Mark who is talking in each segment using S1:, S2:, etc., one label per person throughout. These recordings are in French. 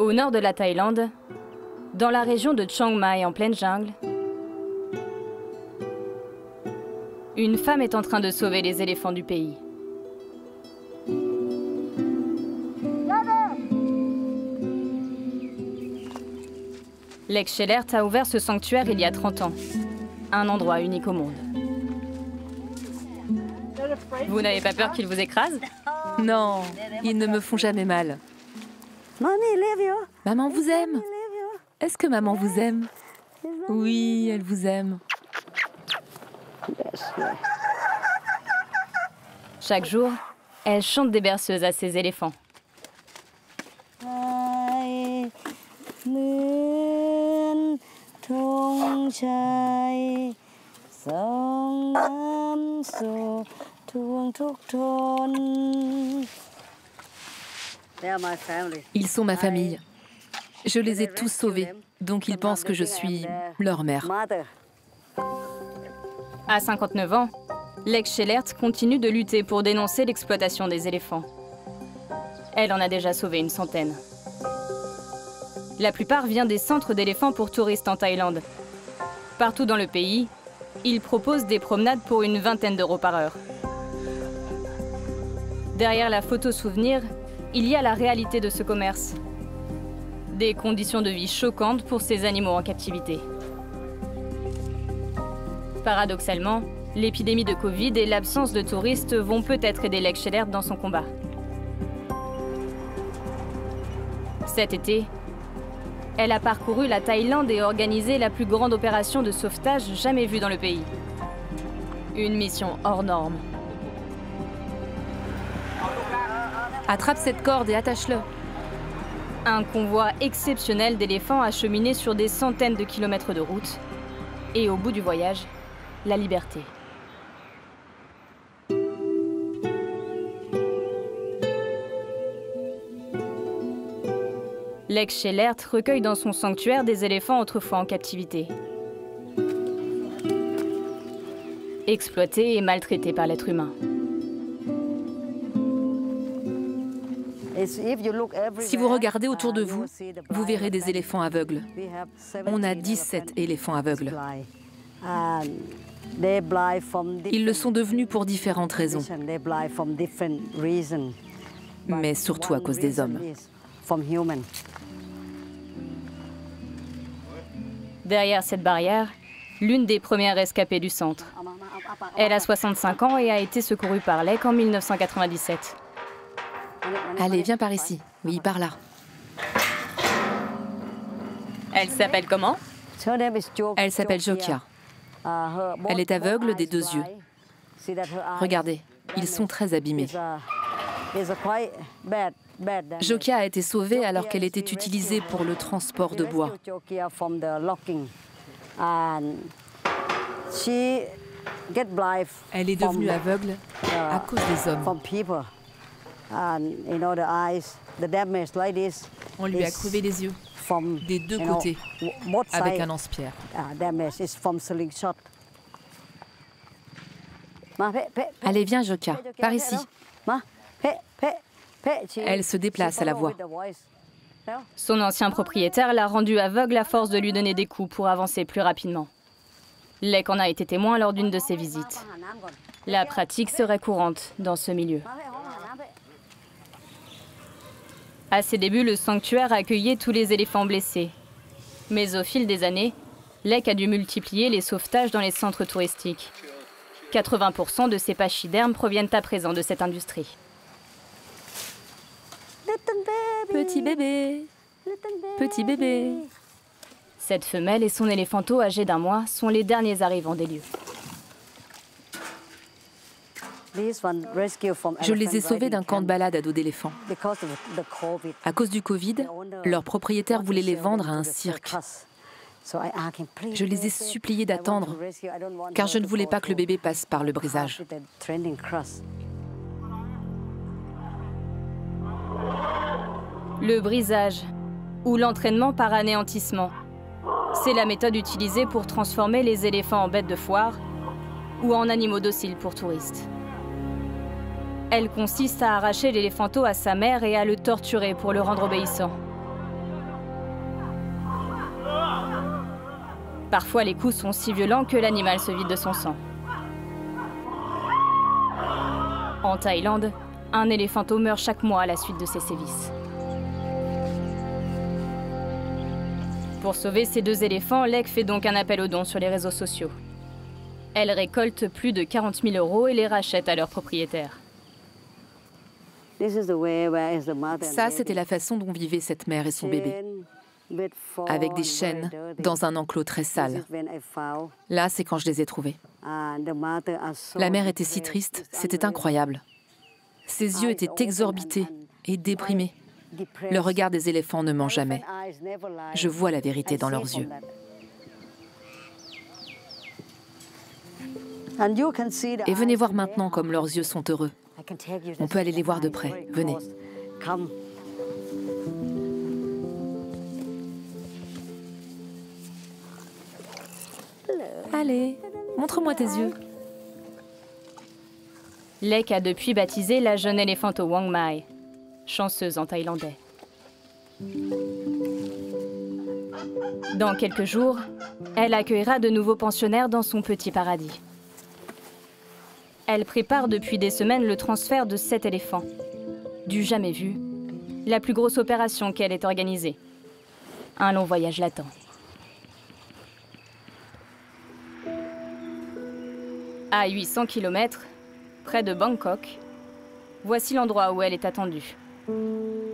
S1: Au nord de la Thaïlande, dans la région de Chiang Mai en pleine jungle, une femme est en train de sauver les éléphants du pays. Lex Schellert a ouvert ce sanctuaire il y a 30 ans. Un endroit unique au monde. Vous n'avez pas peur qu'ils vous écrasent?
S2: Non, ils ne me font jamais mal. Maman vous aime. Est-ce que maman vous aime? Oui, elle vous aime.
S1: Chaque jour, elle chante des berceuses à ses éléphants.
S2: Ils sont ma famille. Je les ai tous sauvés, donc ils pensent que je suis leur mère.
S1: À 59 ans, Lex Schellert continue de lutter pour dénoncer l'exploitation des éléphants. Elle en a déjà sauvé une centaine. La plupart vient des centres d'éléphants pour touristes en Thaïlande. Partout dans le pays, ils proposent des promenades pour une vingtaine d'euros par heure. Derrière la photo souvenir, il y a la réalité de ce commerce. Des conditions de vie choquantes pour ces animaux en captivité. Paradoxalement, l'épidémie de Covid et l'absence de touristes vont peut-être aider Lex Schellert dans son combat. Cet été, elle a parcouru la Thaïlande et organisé la plus grande opération de sauvetage jamais vue dans le pays. Une mission hors norme.
S2: Attrape cette corde et attache-le.
S1: Un convoi exceptionnel d'éléphants a cheminé sur des centaines de kilomètres de route. Et au bout du voyage, la liberté. Lex Schellert recueille dans son sanctuaire des éléphants autrefois en captivité. Exploités et maltraités par l'être humain.
S2: Si vous regardez autour de vous, vous verrez des éléphants aveugles. On a 17 éléphants aveugles. Ils le sont devenus pour différentes raisons, mais surtout à cause des hommes.
S1: Derrière cette barrière, l'une des premières rescapées du centre. Elle a 65 ans et a été secourue par Lex en 1997.
S2: Allez, viens par ici. Oui, par là.
S1: Elle s'appelle comment?
S2: Elle s'appelle Jokia. Elle est aveugle des 2 yeux. Regardez, ils sont très abîmés. Jokia a été sauvée alors qu'elle était utilisée pour le transport de bois. Elle est devenue aveugle à cause des hommes. On lui a crevé les yeux, des 2 côtés, avec un lance-pierre. Allez, viens, Jokia, par ici. Elle se déplace à la voix.
S1: Son ancien propriétaire l'a rendue aveugle à force de lui donner des coups pour avancer plus rapidement. Lex en a été témoin lors d'une de ses visites. La pratique serait courante dans ce milieu. À ses débuts, le sanctuaire accueillait tous les éléphants blessés. Mais au fil des années, Lex a dû multiplier les sauvetages dans les centres touristiques. 80% de ces pachydermes proviennent à présent de cette industrie.
S2: Petit bébé, petit bébé.
S1: Cette femelle et son éléphanto âgé d'1 mois sont les derniers arrivants des lieux.
S2: Je les ai sauvés d'un camp de balade à dos d'éléphants. À cause du Covid, leur propriétaire voulait les vendre à un cirque. Je les ai suppliés d'attendre, car je ne voulais pas que le bébé passe par le brisage.
S1: Le brisage, ou l'entraînement par anéantissement, c'est la méthode utilisée pour transformer les éléphants en bêtes de foire ou en animaux dociles pour touristes. Elle consiste à arracher l'éléphanto à sa mère et à le torturer pour le rendre obéissant. Parfois, les coups sont si violents que l'animal se vide de son sang. En Thaïlande, un éléphanteau meurt chaque mois à la suite de ces sévices. Pour sauver ces 2 éléphants, Lek fait donc un appel aux dons sur les réseaux sociaux. Elle récolte plus de 40 000 € et les rachète à leurs propriétaires.
S2: Ça, c'était la façon dont vivaient cette mère et son bébé. Avec des chaînes, dans un enclos très sale. Là, c'est quand je les ai trouvés. La mère était si triste, c'était incroyable. Ses yeux étaient exorbités et déprimés. Le regard des éléphants ne ment jamais. Je vois la vérité dans leurs yeux. Et venez voir maintenant comme leurs yeux sont heureux. On peut aller les voir de près. Venez. Allez, montre-moi tes yeux.
S1: Lek a depuis baptisé la jeune éléphanto Wang Mai, chanceuse en thaïlandais. Dans quelques jours, elle accueillera de nouveaux pensionnaires dans son petit paradis. Elle prépare depuis des semaines le transfert de 7 éléphants. Du jamais vu, la plus grosse opération qu'elle ait organisée. Un long voyage l'attend. À 800 km, près de Bangkok, voici l'endroit où elle est attendue.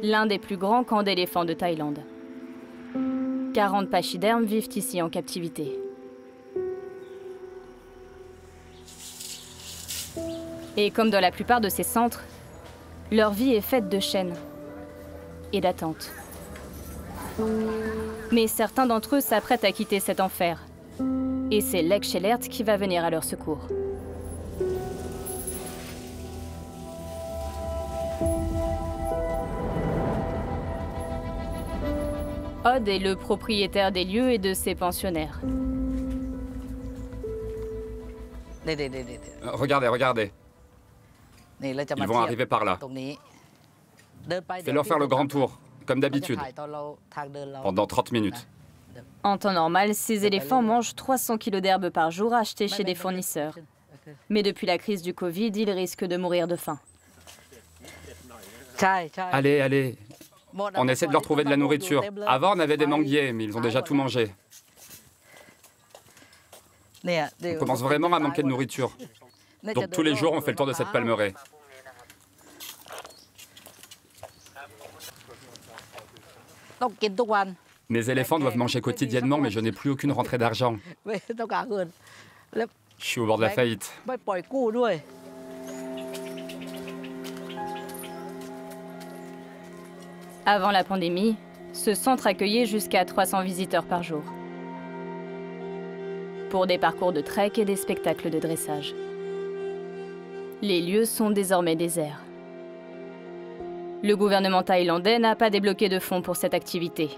S1: L'un des plus grands camps d'éléphants de Thaïlande. 40 pachydermes vivent ici en captivité. Et comme dans la plupart de ces centres, leur vie est faite de chaînes et d'attentes. Mais certains d'entre eux s'apprêtent à quitter cet enfer. Et c'est Lek Shelert qui va venir à leur secours. Odd est le propriétaire des lieux et de ses pensionnaires.
S3: Regardez, regardez. Ils vont arriver par là. Fais-leur faire le grand tour, comme d'habitude, pendant 30 minutes.
S1: En temps normal, ces éléphants mangent 300 kg d'herbe par jour achetées chez des fournisseurs. Mais depuis la crise du Covid, ils risquent de mourir de faim.
S3: Allez, allez. On essaie de leur trouver de la nourriture. Avant, on avait des manguiers, mais ils ont déjà tout mangé. On commence vraiment à manquer de nourriture. Donc tous les jours, on fait le tour de cette palmeraie. Mes éléphants doivent manger quotidiennement, mais je n'ai plus aucune rentrée d'argent. Je suis au bord de la faillite.
S1: Avant la pandémie, ce centre accueillait jusqu'à 300 visiteurs par jour. Pour des parcours de trek et des spectacles de dressage. Les lieux sont désormais déserts. Le gouvernement thaïlandais n'a pas débloqué de fonds pour cette activité.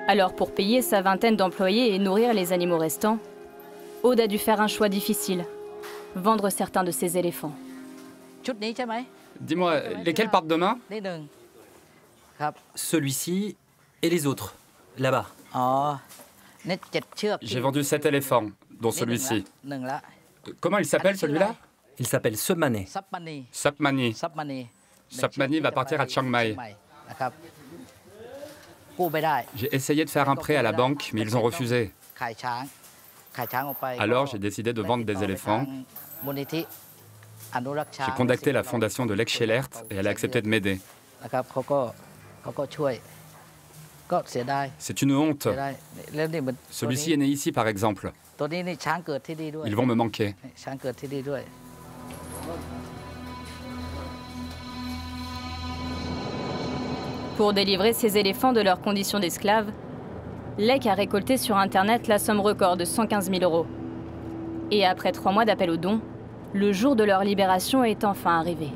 S1: Alors pour payer sa vingtaine d'employés et nourrir les animaux restants, Aude a dû faire un choix difficile, vendre certains de ses éléphants.
S3: Dis-moi, lesquels partent demain?
S4: Celui-ci et les autres, là-bas.
S3: J'ai vendu 7 éléphants, dont celui-ci. Comment il s'appelle celui-là?
S4: Il s'appelle Sapmani.
S3: Sapmani. Sapmani va partir à Chiang Mai. J'ai essayé de faire un prêt à la banque, mais ils ont refusé. Alors j'ai décidé de vendre des éléphants. J'ai contacté la fondation de Lek Shelert et elle a accepté de m'aider. C'est une honte. Celui-ci est né ici, par exemple. Ils vont me manquer.
S1: Pour délivrer ces éléphants de leurs conditions d'esclaves, Lek a récolté sur Internet la somme record de 115 000 €. Et après 3 mois d'appel aux dons, le jour de leur libération est enfin arrivé.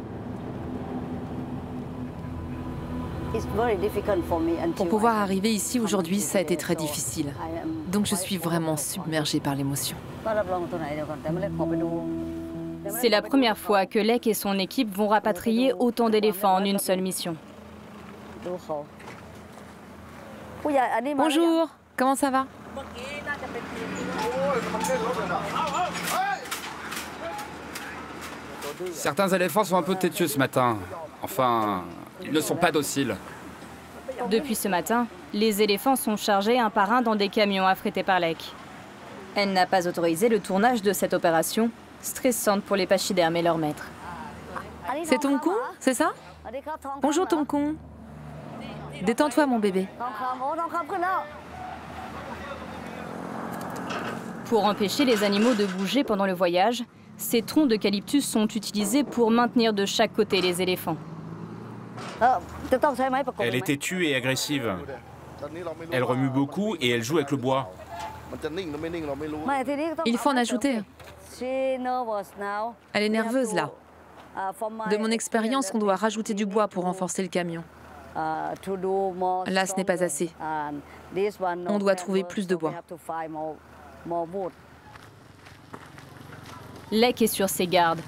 S2: Pour pouvoir arriver ici aujourd'hui, ça a été très difficile. Donc je suis vraiment submergée par l'émotion.
S1: C'est la première fois que Lek et son équipe vont rapatrier autant d'éléphants en une seule mission.
S2: Bonjour, comment ça va?
S3: Certains éléphants sont un peu têtus ce matin. Enfin, ils ne sont pas dociles.
S1: Depuis ce matin, les éléphants sont chargés un par un dans des camions affrétés par Lek. Elle n'a pas autorisé le tournage de cette opération, stressante pour les pachydermes et leurs maîtres.
S2: C'est Tongkong, c'est ça? Bonjour Tongkong. Détends-toi mon bébé.
S1: Pour empêcher les animaux de bouger pendant le voyage, ces troncs d'eucalyptus sont utilisés pour maintenir de chaque côté les éléphants.
S5: Elle est têtue et agressive. Elle remue beaucoup et elle joue avec le bois.
S2: Il faut en ajouter. Elle est nerveuse là. De mon expérience, on doit rajouter du bois pour renforcer le camion. Là, ce n'est pas assez. On doit trouver plus de bois.
S1: Lek est sur ses gardes.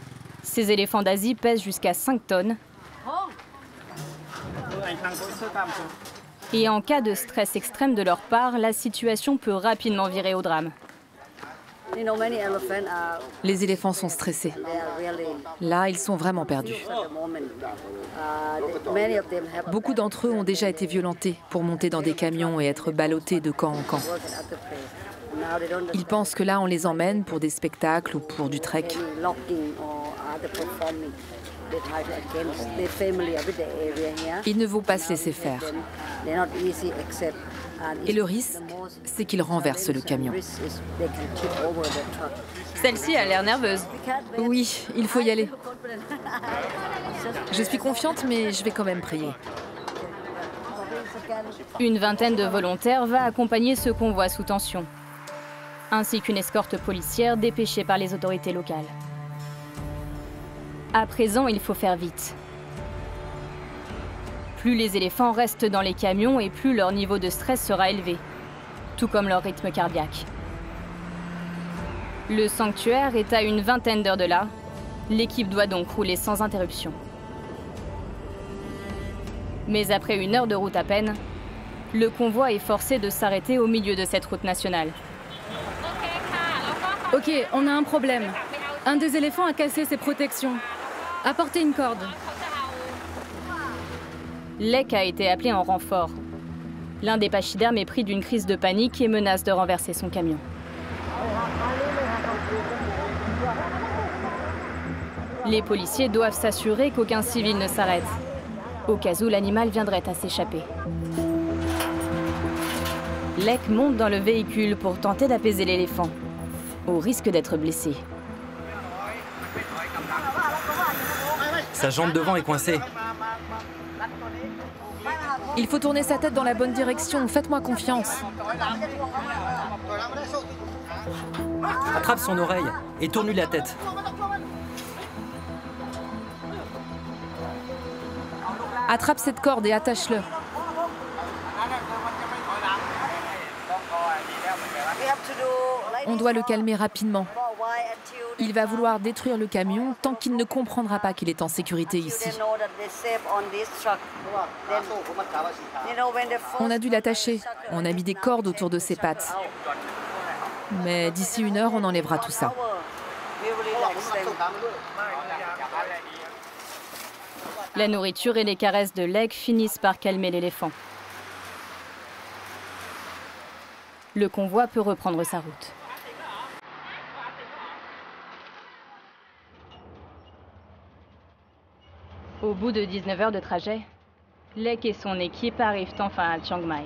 S1: Ces éléphants d'Asie pèsent jusqu'à 5 tonnes. Et en cas de stress extrême de leur part, la situation peut rapidement virer au drame.
S2: Les éléphants sont stressés. Là, ils sont vraiment perdus. Beaucoup d'entre eux ont déjà été violentés pour monter dans des camions et être ballottés de camp en camp. Ils pensent que là, on les emmène pour des spectacles ou pour du trek. Il ne faut pas se laisser faire. Et le risque, c'est qu'ils renversent le camion.
S1: Celle-ci a l'air nerveuse.
S2: Oui, il faut y aller. Je suis confiante, mais je vais quand même prier.
S1: Une vingtaine de volontaires va accompagner ce convoi sous tension, ainsi qu'une escorte policière dépêchée par les autorités locales. À présent, il faut faire vite. Plus les éléphants restent dans les camions et plus leur niveau de stress sera élevé, tout comme leur rythme cardiaque. Le sanctuaire est à une vingtaine d'heures de là. L'équipe doit donc rouler sans interruption. Mais après 1 heure de route à peine, le convoi est forcé de s'arrêter au milieu de cette route nationale.
S6: Ok, on a un problème. Un des éléphants a cassé ses protections. Apportez une corde.
S1: Lek a été appelé en renfort. L'un des pachydermes est pris d'une crise de panique et menace de renverser son camion. Les policiers doivent s'assurer qu'aucun civil ne s'arrête, au cas où l'animal viendrait à s'échapper. Lek monte dans le véhicule pour tenter d'apaiser l'éléphant, au risque d'être blessé.
S4: Sa jambe devant est coincée.
S2: Il faut tourner sa tête dans la bonne direction. Faites-moi confiance.
S4: Attrape son oreille et tourne-lui la tête.
S2: Attrape cette corde et attache-le. On doit le calmer rapidement. Il va vouloir détruire le camion tant qu'il ne comprendra pas qu'il est en sécurité ici. On a dû l'attacher. On a mis des cordes autour de ses pattes. Mais d'ici 1 heure, on enlèvera tout ça.
S1: La nourriture et les caresses de Lek finissent par calmer l'éléphant. Le convoi peut reprendre sa route. Au bout de 19 heures de trajet, Lek et son équipe arrivent enfin à Chiang Mai.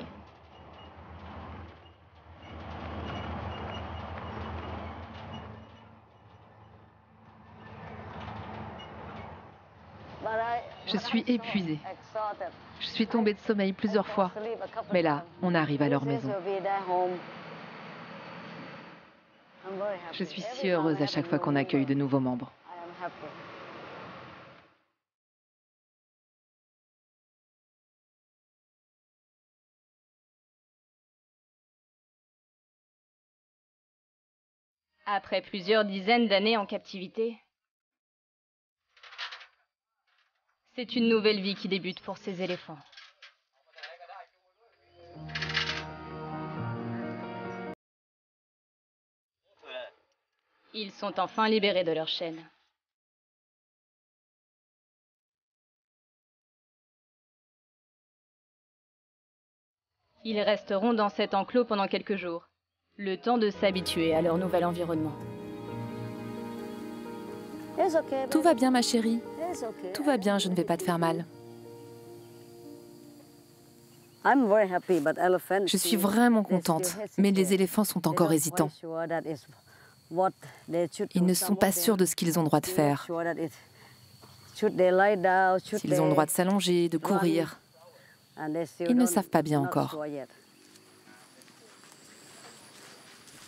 S2: Je suis épuisée. Je suis tombée de sommeil plusieurs fois. Mais là, on arrive à leur maison. Je suis si heureuse à chaque fois qu'on accueille de nouveaux membres.
S1: Après plusieurs dizaines d'années en captivité, c'est une nouvelle vie qui débute pour ces éléphants. Ils sont enfin libérés de leur chaîne. Ils resteront dans cet enclos pendant quelques jours, le temps de s'habituer à leur nouvel environnement.
S2: Tout va bien, ma chérie. Tout va bien, je ne vais pas te faire mal. Je suis vraiment contente, mais les éléphants sont encore hésitants. Ils ne sont pas sûrs de ce qu'ils ont le droit de faire. S'ils ont le droit de s'allonger, de courir. Ils ne savent pas bien encore.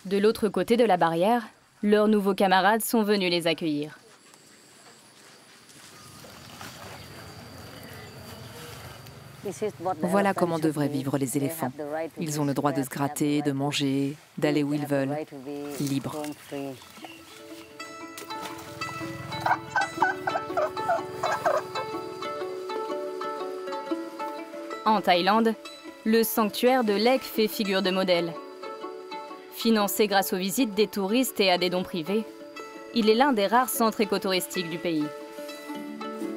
S1: De l'autre côté de la barrière, leurs nouveaux camarades sont venus les accueillir.
S2: Voilà comment devraient vivre les éléphants. Ils ont le droit de se gratter, de manger, d'aller où ils veulent, libres.
S1: En Thaïlande, le sanctuaire de Lek fait figure de modèle. Financé grâce aux visites des touristes et à des dons privés, il est l'un des rares centres écotouristiques du pays.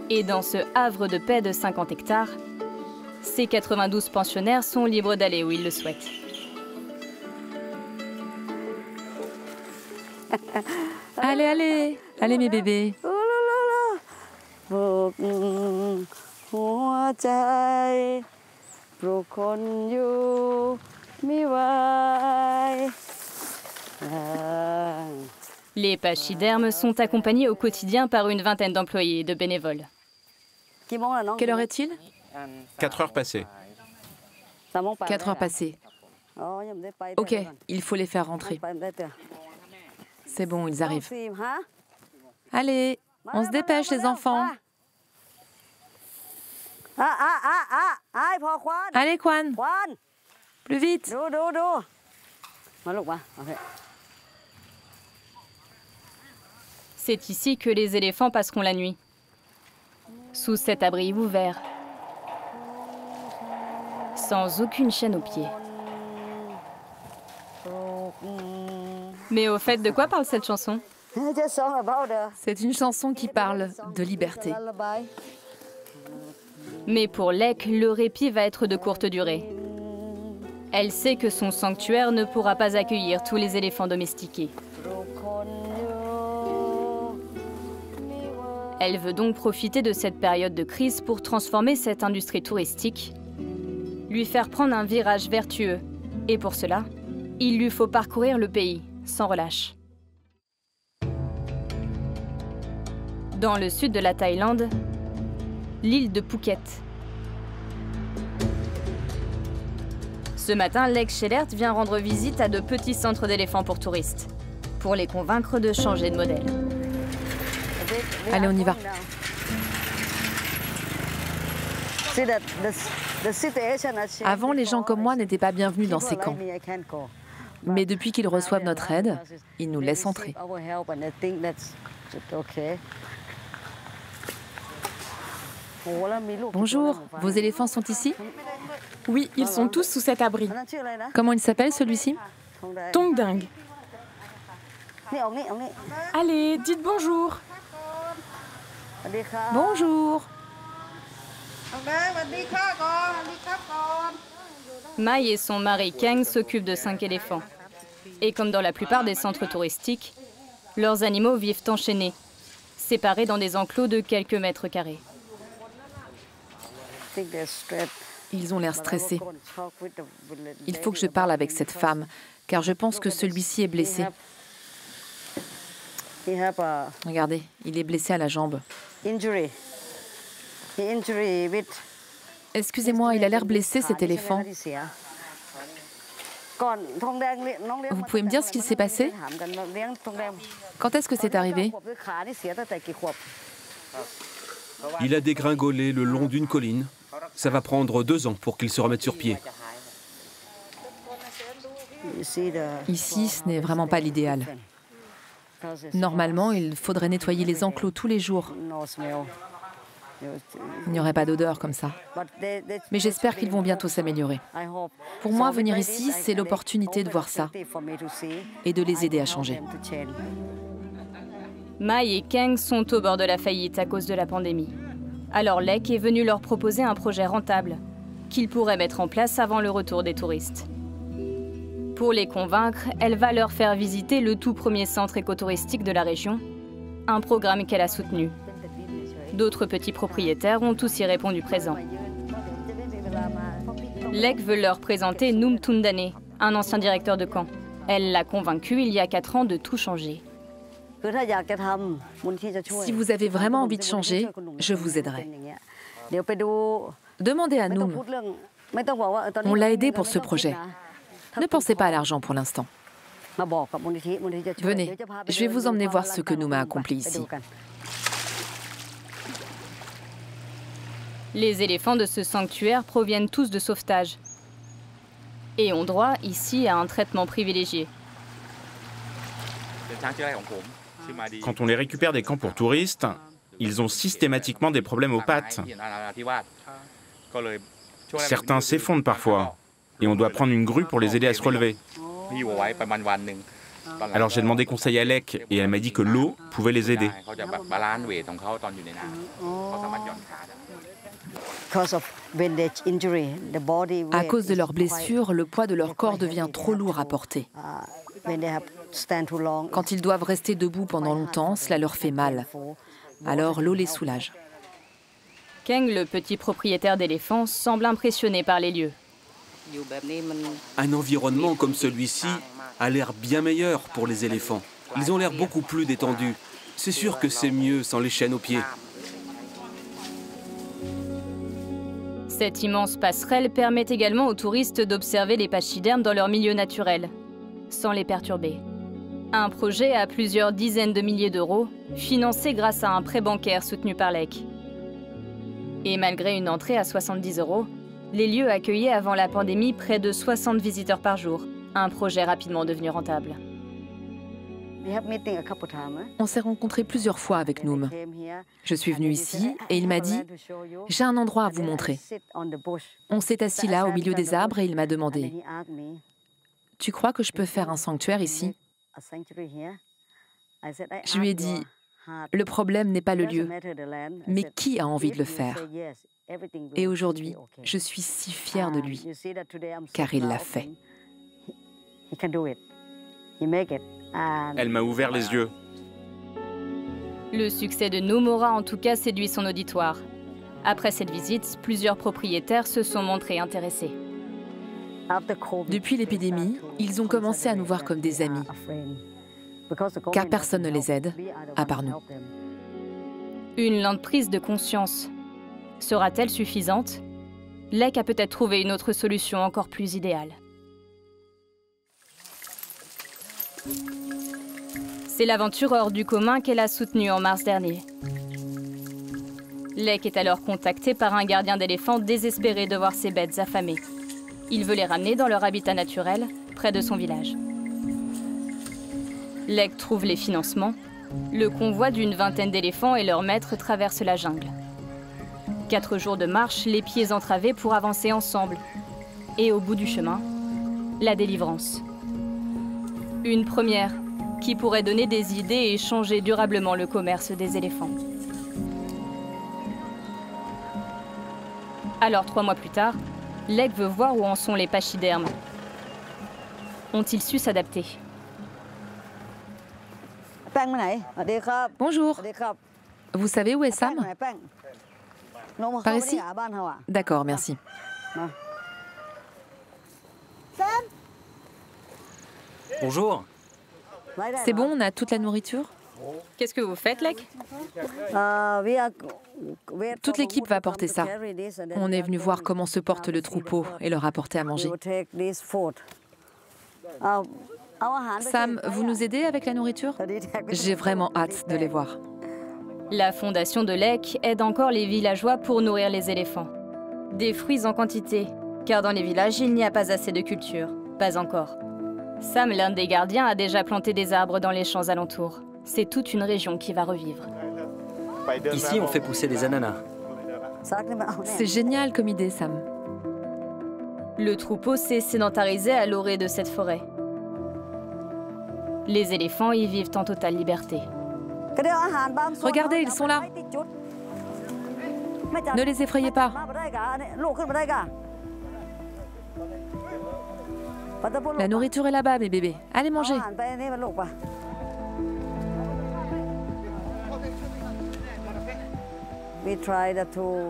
S1: Et dans ce havre de paix de 50 hectares, ces 92 pensionnaires sont libres d'aller où ils le souhaitent.
S2: Allez, allez, allez mes bébés.
S1: Les pachydermes sont accompagnés au quotidien par une vingtaine d'employés et de bénévoles.
S2: Quelle heure est-il?
S5: 4 heures passées.
S2: 4 heures passées. Ok, il faut les faire rentrer. C'est bon, ils arrivent. Allez, on se dépêche les enfants. Allez, Kwan. Plus vite.
S1: C'est ici que les éléphants passeront la nuit. Sous cet abri ouvert, sans aucune chaîne aux pieds. Mais au fait, de quoi parle cette chanson?
S2: C'est une chanson qui parle de liberté.
S1: Mais pour Lek, le répit va être de courte durée. Elle sait que son sanctuaire ne pourra pas accueillir tous les éléphants domestiqués. Elle veut donc profiter de cette période de crise pour transformer cette industrie touristique, lui faire prendre un virage vertueux. Et pour cela, il lui faut parcourir le pays, sans relâche. Dans le sud de la Thaïlande, l'île de Phuket. Ce matin, Lek Chelert vient rendre visite à de petits centres d'éléphants pour touristes, pour les convaincre de changer de modèle.
S2: Allez, on y va. Avant, les gens comme moi n'étaient pas bienvenus dans ces camps. Mais depuis qu'ils reçoivent notre aide, ils nous laissent entrer. Bonjour, vos éléphants sont ici?
S7: Oui, ils sont tous sous cet abri.
S2: Comment il s'appelle celui-ci?
S7: Tongding. Allez, dites bonjour.
S2: Bonjour.
S1: Mai et son mari Keng s'occupent de 5 éléphants. Et comme dans la plupart des centres touristiques, leurs animaux vivent enchaînés, séparés dans des enclos de quelques mètres carrés.
S2: Ils ont l'air stressés. Il faut que je parle avec cette femme, car je pense que celui-ci est blessé. Regardez, il est blessé à la jambe. Excusez-moi, il a l'air blessé, cet éléphant. Vous pouvez me dire ce qu'il s'est passé? Quand est-ce que c'est arrivé?
S8: Il a dégringolé le long d'une colline. Ça va prendre 2 ans pour qu'il se remette sur pied.
S2: Ici, ce n'est vraiment pas l'idéal. Normalement, il faudrait nettoyer les enclos tous les jours. Il n'y aurait pas d'odeur comme ça. Mais j'espère qu'ils vont bientôt s'améliorer. Pour moi, venir ici, c'est l'opportunité de voir ça et de les aider à changer.
S1: Mai et Keng sont au bord de la faillite à cause de la pandémie. Alors Lek est venu leur proposer un projet rentable qu'ils pourraient mettre en place avant le retour des touristes. Pour les convaincre, elle va leur faire visiter le tout premier centre écotouristique de la région, un programme qu'elle a soutenu. D'autres petits propriétaires ont aussi répondu présent. Lek veut leur présenter Noum Tundane, un ancien directeur de camp. Elle l'a convaincu il y a 4 ans de tout changer.
S2: Si vous avez vraiment envie de changer, je vous aiderai. Demandez à Noum. On l'a aidé pour ce projet. Ne pensez pas à l'argent pour l'instant. Venez, je vais vous emmener voir ce que Noum a accompli ici.
S1: Les éléphants de ce sanctuaire proviennent tous de sauvetage et ont droit ici à un traitement privilégié.
S5: Quand on les récupère des camps pour touristes, ils ont systématiquement des problèmes aux pattes. Certains s'effondrent parfois, et on doit prendre une grue pour les aider à se relever. Alors j'ai demandé conseil à Lek, et elle m'a dit que l'eau pouvait les aider.
S2: À cause de leurs blessures, le poids de leur corps devient trop lourd à porter. Quand ils doivent rester debout pendant longtemps, cela leur fait mal. Alors l'eau les soulage.
S1: Keng, le petit propriétaire d'éléphants, semble impressionné par les lieux.
S8: Un environnement comme celui-ci a l'air bien meilleur pour les éléphants. Ils ont l'air beaucoup plus détendus. C'est sûr que c'est mieux sans les chaînes aux pieds.
S1: Cette immense passerelle permet également aux touristes d'observer les pachydermes dans leur milieu naturel, sans les perturber. Un projet à plusieurs dizaines de milliers d'euros, financé grâce à un prêt bancaire soutenu par Lek. Et malgré une entrée à 70 €, les lieux accueillaient avant la pandémie près de 60 visiteurs par jour, un projet rapidement devenu rentable.
S2: On s'est rencontrés plusieurs fois avec Noum. Je suis venue ici et il m'a dit « J'ai un endroit à vous montrer ». On s'est assis là au milieu des arbres et il m'a demandé « Tu crois que je peux faire un sanctuaire ici ?» Je lui ai dit « Le problème n'est pas le lieu, mais qui a envie de le faire ?» Et aujourd'hui, je suis si fière de lui, car il l'a fait.
S5: Elle m'a ouvert les yeux.
S1: Le succès de Noum aura en tout cas séduit son auditoire. Après cette visite, plusieurs propriétaires se sont montrés intéressés.
S2: Depuis l'épidémie, ils ont commencé à nous voir comme des amis, car personne ne les aide, à part nous.
S1: Une lente prise de conscience. Sera-t-elle suffisante? Lek a peut-être trouvé une autre solution encore plus idéale. C'est l'aventure hors du commun qu'elle a soutenue en mars dernier. Lek est alors contacté par un gardien d'éléphants désespéré de voir ses bêtes affamées. Il veut les ramener dans leur habitat naturel, près de son village. Lek trouve les financements. Le convoi d'une vingtaine d'éléphants et leurs maîtres traverse la jungle. 4 jours de marche, les pieds entravés pour avancer ensemble. Et au bout du chemin, la délivrance. Une première qui pourrait donner des idées et changer durablement le commerce des éléphants. Alors 3 mois plus tard, Lek veut voir où en sont les pachydermes. Ont-ils su s'adapter?
S2: Bonjour. Vous savez où est Sam? Par ici? D'accord, merci.
S4: Bonjour.
S2: C'est bon, on a toute la nourriture?
S1: Qu'est-ce que vous faites, Lek?
S2: Toute l'équipe va apporter ça. On est venu voir comment se porte le troupeau et leur apporter à manger. Sam, vous nous aidez avec la nourriture? J'ai vraiment hâte de les voir.
S1: La fondation de Lek aide encore les villageois pour nourrir les éléphants. Des fruits en quantité, car dans les villages, il n'y a pas assez de culture. Pas encore. Sam, l'un des gardiens, a déjà planté des arbres dans les champs alentours. C'est toute une région qui va revivre.
S4: Ici, on fait pousser des ananas.
S2: C'est génial comme idée, Sam.
S1: Le troupeau s'est sédentarisé à l'orée de cette forêt. Les éléphants y vivent en totale liberté.
S2: Regardez, ils sont là. Ne les effrayez pas. La nourriture est là-bas, mes bébés. Allez manger.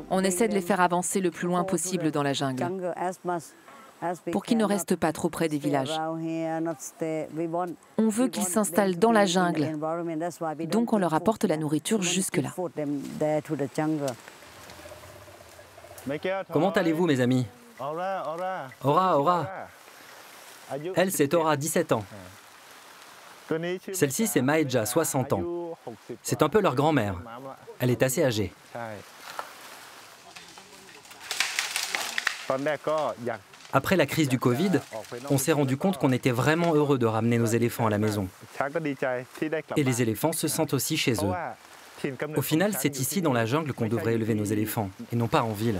S2: On essaie de les faire avancer le plus loin possible dans la jungle, pour qu'ils ne restent pas trop près des villages. On veut qu'ils s'installent dans la jungle, donc on leur apporte la nourriture jusque-là.
S4: Comment allez-vous, mes amis? Ora. Elle, c'est Ora, 17 ans. Celle-ci, c'est Maeja, 60 ans. C'est un peu leur grand-mère. Elle est assez âgée. Après la crise du Covid, on s'est rendu compte qu'on était vraiment heureux de ramener nos éléphants à la maison. Et les éléphants se sentent aussi chez eux. Au final, c'est ici, dans la jungle, qu'on devrait élever nos éléphants, et non pas en ville.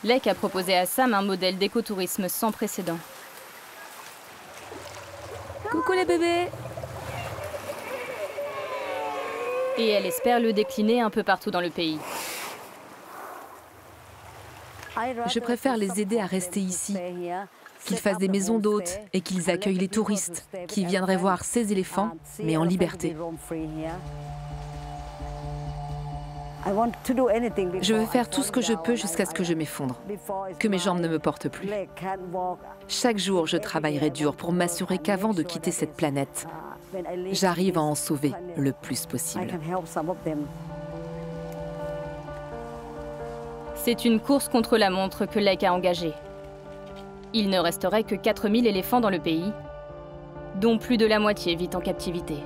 S1: Lek a proposé à Sam un modèle d'écotourisme sans précédent.
S2: Coucou les bébés!
S1: Et elle espère le décliner un peu partout dans le pays.
S2: Je préfère les aider à rester ici, qu'ils fassent des maisons d'hôtes et qu'ils accueillent les touristes qui viendraient voir ces éléphants, mais en liberté. Je veux faire tout ce que je peux jusqu'à ce que je m'effondre, que mes jambes ne me portent plus. Chaque jour, je travaillerai dur pour m'assurer qu'avant de quitter cette planète, j'arrive à en sauver le plus possible.
S1: C'est une course contre la montre que Lek a engagée. Il ne resterait que 4000 éléphants dans le pays, dont plus de la moitié vit en captivité.